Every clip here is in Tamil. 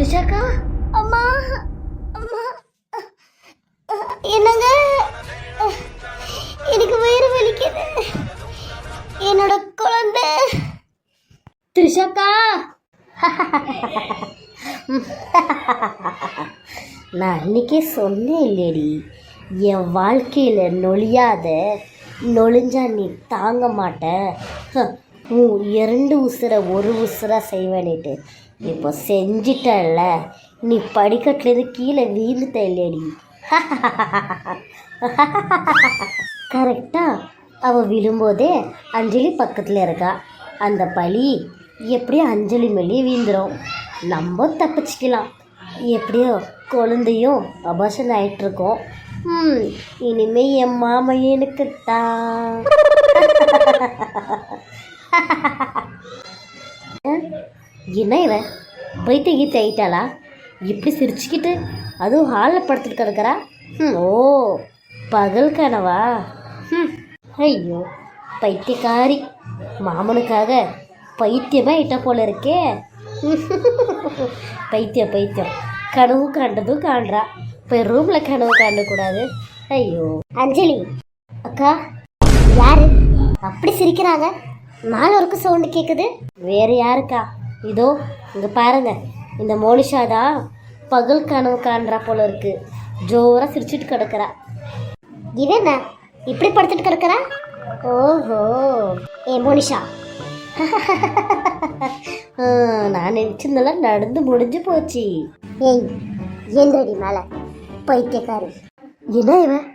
த்ரிஷாக்கா, அம்மா அம்மா, என்னங்க, எனக்கு வயிறு வலிக்குது. என்னோட குழந்தை த்ரிஷாக்கா. நான் அன்னைக்கே சொன்னேன் இல்லையடி, என் வாழ்க்கையில் நொழிஞ்சா நீ தாங்க மாட்ட, இரண்டு உசுரை ஒரு உசுரா செய்வேன்னுட்டு. இப்போ செஞ்சிட்டல்ல, நீ படிக்கட்டுலேருந்து கீழே வீழ்ந்துட்ட இல்லையடி. கரெக்டாக அவள் விழும்போதே அஞ்சலி பக்கத்தில் இருக்கா. அந்த பழி எப்படியோ அஞ்சலி மேலே வீழ்ந்துடும், நம்ம தப்பிச்சிக்கலாம். எப்படியோ குழந்தையும் அபாஷன் ஆகிட்டுருக்கோம். இனிமே என் மாமையனுக்குத்தான். என்ன இவன் பைத்திய கீத்து ஆயிட்டாளா? இப்படி சிரிச்சுக்கிட்டு அதுவும் ஹாலில் படுத்துட்டு கிடக்கிறா. ஓ, பகல் கனவா? ஐயோ பைத்தியக்காரி, மாமனுக்காக பைத்தியமே ஆயிட்டா போல இருக்கே. பைத்தியம் கனவு காண்டதும் காண்றா, இப்போ ரூமில் கனவு காண்டக்கூடாது. ஐயோ அஞ்சலி அக்கா, யாரு அப்படி சிரிக்கிறாங்க? மேலே ஒருக்கு சவுண்டு கேட்குது. வேறு யாருக்கா? இதோ இங்கே பாருங்க, இந்த மோனிஷா தான் பகல் கனவு காண்றா போல இருக்கு. ஜோராக சிரிச்சுட்டு கிடக்குறா. இவன் இப்படி படுத்துட்டு கிடக்குறா? ஓஹோ, ஏ மோனிஷா, நான் நினச்சிருந்தெல்லாம் நடந்து முடிஞ்சு போச்சு. ஏய் ஏந்திரடி மேலே, பைத்தியக்காரி. என்ன இவன்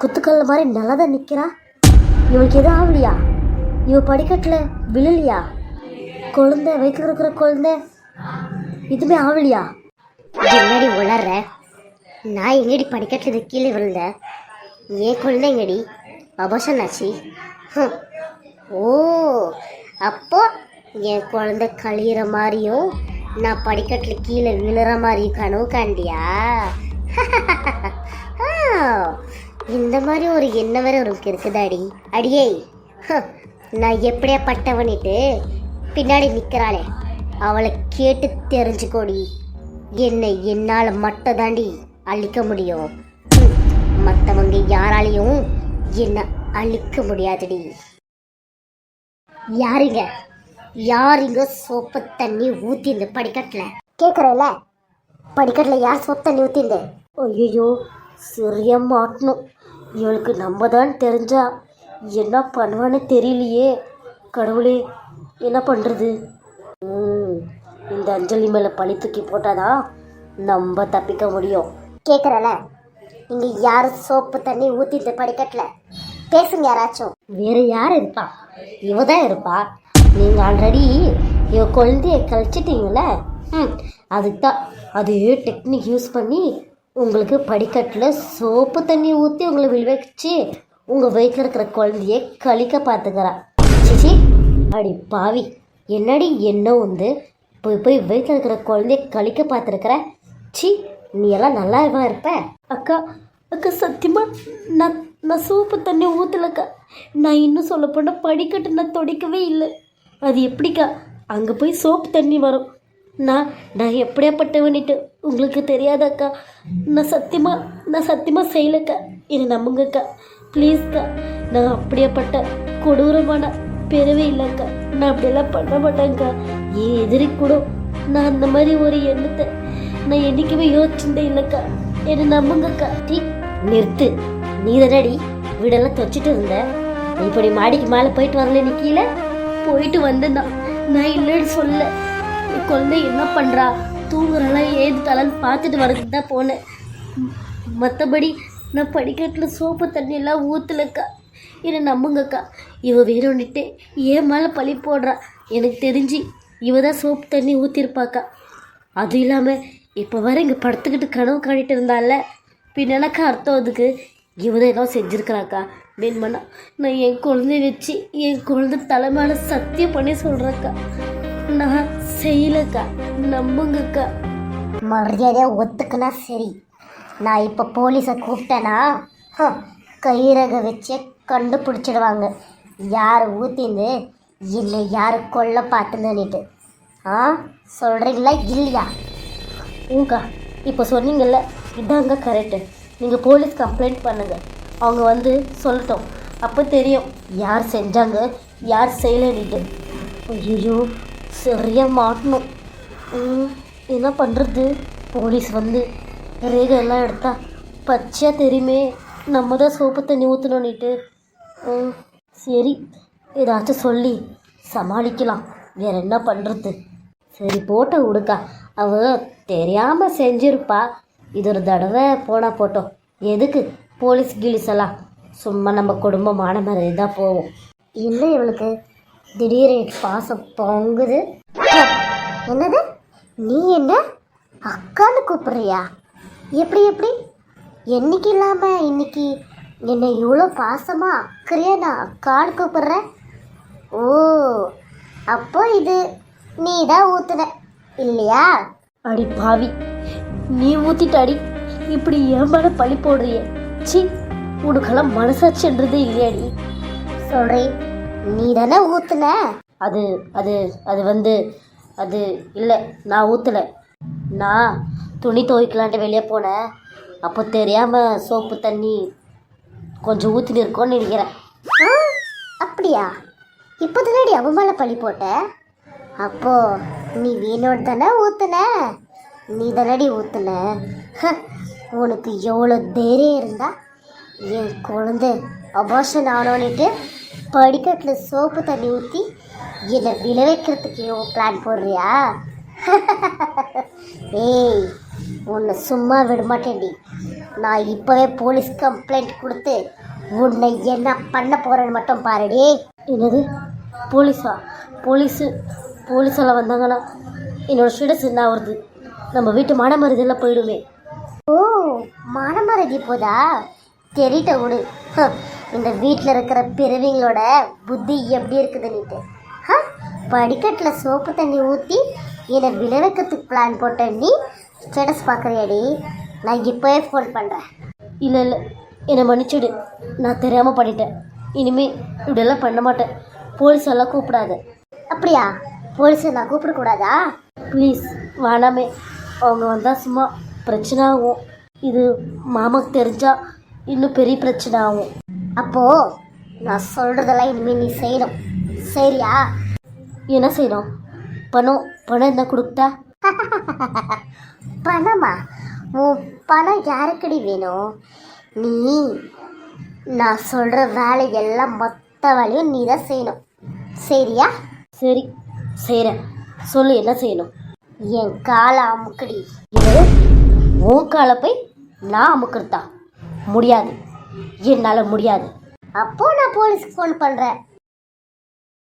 குத்துக்கல்ல மாதிரி நல்லா தான் நிற்கிறா. இவளுக்கு எதுவும் ஆகலையா? இவ படிக்கட்டில் விழலையா? குழந்தை வயிற்றுல இருக்கிற குழந்தை இதுவுமே ஆகலையா? என்னடி உளர்ற? நான் எங்கடி படிக்கட்டில் கீழே விழுந்தேன்? ஏன் குழந்தை எங்கடி அபாஷன் ஆச்சு? ஓ, அப்போ என் குழந்தை கழியிற மாதிரியும் நான் படிக்கட்டில் கீழே விழுற மாதிரியும் கனவு காண்டியா? இந்த மாதிரி ஒரு என்ன வேற உனக்கு இருக்குதாடி? அடியே, நான் எப்படியா பட்டவனிட்டு பின்னாடி நிற்கிறாளே, அவளை கேட்டு தெரிஞ்சுக்கோடி. என்னை என்னால் மட்டும் தாண்டி அழிக்க முடியும், மற்றவங்க யாராலையும் என்னை அழிக்க முடியாதுடி. யாருங்க சோப்பு தண்ணி ஊற்றிந்து படிக்கட்டில்? கேட்குறேன்ல, படிக்கட்டில் யார் சோப்பு தண்ணி ஊற்றிந்து? ஐயோ சரியா மாட்டணும். இவளுக்கு நம்ம தான் தெரிஞ்சா என்ன பண்ணுவான்னு தெரியலையே. கடவுளே, என்ன பண்ணுறது? இந்த அஞ்சலி மேலே பழி தூக்கி போட்டாதான் நம்ம தப்பிக்க முடியும். கேட்குறல, இங்கே யாரும் சோப்பு தண்ணி ஊற்றிட்டு படிக்கட்டில்? பேசுங்க யாராச்சும். வேறு யார் இருப்பா? இவ தான் இருப்பா. நீங்கள் ஆல்ரெடி இவ குழந்தைய கழிச்சிட்டிங்கள, அதுக்கு தான் அதே டெக்னிக் யூஸ் பண்ணி உங்களுக்கு படிக்கட்டில் சோப்பு தண்ணி ஊற்றி உங்களை விழுவச்சு உங்கள் வயிற்றில் இருக்கிற குழந்தைய கழிக்க பார்த்துக்கிறா. சிச்சி, அடி பாவி, என்னடி என்ன வந்து போய் வயிற்றில் இருக்கிற குழந்தைய கழிக்க பார்த்துருக்குற? சி, நீ எல்லாம் நல்லாவா இருப்ப? அக்கா சத்தியமாக நான் சோப்பு தண்ணி ஊற்றலக்கா. நான் இன்னும் சொல்ல போனால் படிக்கட்டு நான் துடைக்கவே இல்லை. அது எப்படிக்கா அங்கே போய் சோப்பு தண்ணி வரும்? நான் எப்படியாப்பட்டவன்னிட்டு உங்களுக்கு தெரியாதக்கா. நான் சத்தியமாக செய்யலக்கா. என்னை நம்புங்கக்கா, ப்ளீஸ்க்கா. நான் அப்படியேப்பட்ட கொடூரமான பெறவே இல்லைக்கா. நான் அப்படியெல்லாம் பண்ண மாட்டேங்க்கா. என் எதிரி கூட நான் அந்த மாதிரி ஒரு எண்ணத்தை நான் என்றைக்குமே யோசிச்சுட்டே இல்லைக்கா. என்னை நம்புங்கக்கா. நிறுத்து. நீ தானடி வீடெல்லாம் தொச்சிட்டு இருந்த. இப்படி மாடிக்கு மேலே போயிட்டு வரல, நீ கீழே போயிட்டு வந்தேன். நான் இல்லைன்னு சொல்ல. குழந்தை என்ன பண்ணுறா, தூங்குறலாம், ஏது தலைன்னு பார்த்துட்டு வரதுக்கு தான் போனேன். மற்றபடி நான் படிக்கட்டில் சோப்பு தண்ணியெல்லாம் ஊற்றலக்கா. என்னை நம்புங்கக்கா. இவ வேணும்னுட்டு ஏன் மேலே பழி போடுறா. எனக்கு தெரிஞ்சு இவ தான் சோப்பு தண்ணி ஊற்றிருப்பாக்கா. அதுவும் இல்லாமல் இப்போ வர இங்கே படுத்துக்கிட்டு கனவு காணிட்டு இருந்தால, பின்னக்கா அர்த்தம் அதுக்கு இவ தான் எல்லாம் செஞ்சுருக்கிறாக்கா. வேணுமண்ணா நான் என் குழந்தைய வச்சு என் குழந்தை தலைமையில சத்தியம் பண்ணி சொல்கிறேக்கா. நான் செய்யலக்கா, நம்புங்கக்கா. மரியாதையாக ஒத்துக்குனா சரி. நான் இப்போ போலீஸை கூப்பிட்டேன்னா கைரக வச்சே கண்டுபிடிச்சிடுவாங்க யார் ஊற்றிந்து இல்லை யார் கொல்ல பார்த்துன்னுட்டு. சொல்கிறீங்களா இல்லையா? ஊங்கா இப்போ சொன்னீங்கல்ல, இதாங்க கரெக்டு. நீங்கள் போலீஸ் கம்ப்ளைண்ட் பண்ணுங்கள், அவங்க வந்து சொல்லட்டும். அப்போ தெரியும் யார் செஞ்சாங்க யார் செய்யலைன்னுட்டு. ஐயோ சரியாக மாட்டணும். என்ன பண்ணுறது? போலீஸ் வந்து ரேகை எல்லாம் எடுத்தா பச்சையாக தெரியுமே நம்ம தான் சோப்பு தண்ணி ஊற்றணுன்னுட்டு. சரி, ஏதாச்சும் சொல்லி சமாளிக்கலாம். வேற என்ன பண்ணுறது? சரி போட்ட விடுக்கா, அவ தெரியாமல் செஞ்சிருப்பா. இது ஒரு தடவை போனால் போட்டோம். எதுக்கு போலீஸ் கிலீஸ் எல்லாம்? சும்மா நம்ம குடும்பமான மாதிரி தான் போவோம். இல்லை இவளுக்கு திடீர் பாசம் பொங்குது. என்னது, நீ என்ன அக்கான்னு கூப்பிட்றியா? எப்படி எப்படி என்னைக்கு இல்லாமல் இன்னைக்கு என்னை இவ்வளோ பாசமாக அக்கறையா நான் அக்கான்னு கூப்பிட்றேன்? ஓ, அப்போ இது நீ தான் ஊத்துன இல்லையா? அடி பாவி, நீ ஊத்திட்டாடி. இப்படி என் மேலே பழி போடுறிய? சி, உனக்கெல்லாம் மனசாட்சின்றதே இல்லையாடி? சொல்றேன், நீ தானே ஊத்துன. அது அது அது வந்து அது இல்லை, நான் ஊற்றலை. நான் துணி துவைக்கலான்ட்டு வெளியே போனேன். அப்போ தெரியாமல் சோப்பு தண்ணி கொஞ்சம் ஊற்றினு இருக்கோன்னு நினைக்கிறேன். அப்படியா? இப்போ தானடி அவ மேலே பழி போட்ட. அப்போ நீ வீணோடு தானே ஊற்றுன? நீ தானடி ஊற்றுன. உனக்கு எவ்வளோ தைரியம் இருந்தா என் குழந்தை அபார்ஷன் ஆனோன்னுட்டு படிக்கட்டில் சோப்பு தண்ணி ஊற்றி என்னை விளைவிக்கிறதுக்கு பிளான் போடுறியா? ஏய், உன்னை சும்மா விட மாட்டேன்டி. நான் இப்போவே போலீஸ் கம்ப்ளைண்ட் கொடுத்து உன்னை என்ன பண்ண போகிறேன்னு மட்டும் பாருடி. என்னது போலீஸா? போலீஸெல்லாம் வந்தாங்கன்னா என்னோட ஸ்டேட்டஸ் என்ன ஆகுறது? நம்ம வீட்டு மானமருதெல்லாம் போயிடுமே. ஓ, மானமருதி போதா? தெரியிட்ட விடு. இந்த வீட்டில் இருக்கிற பிறவிங்களோட புத்தி எப்படி இருக்குதுன்னுட்டு. படிக்கட்டில் சோப்பு தண்ணி ஊற்றி என்னை விளைவிக்கிறதுக்கு பிளான் போட்டேன். நீ ஸ்டேட்டஸ் பார்க்குறியாடி? நான் இப்போவே ஃபோன் பண்ணுறேன். இல்லை இல்லை, என்னை மன்னிச்சுடு. நான் தெரியாமல் பண்ணிட்டேன். இனிமேல் இப்படியெல்லாம் பண்ண மாட்டேன். போலீஸ் எல்லாம் கூப்பிடாது. அப்படியா? போலீஸை நான் கூப்பிடக்கூடாதா? ப்ளீஸ் வேணாமே. அவங்க வந்தால் சும்மா பிரச்சனை ஆகும். இது மாமாக்கு தெரிஞ்சால் இன்னும் பெரிய பிரச்சனை ஆகும். அப்போது நான் சொல்கிறதெல்லாம் இனிமேல் நீ செய்யணும், சரியா? என்ன செய்யணும்? பணம் என்ன கொடுத்தா? பணமா? உன் பணம் யாருக்கடி வேணும்? நீ நான் சொல்கிற வேலையெல்லாம் மொத்த வேலையும் நீ தான் செய்யணும், சரியா? சரி செய்கிறேன். சொல்லு, என்ன செய்யணும்? என் காலை அமுக்கடி. இது உன் காலை போய் நான் அமுக்கிறதா? முடியாது, என்னால் முடியாது. அப்போ நான் போலீஸ்க்கு ஃபோன் பண்ணுறேன்.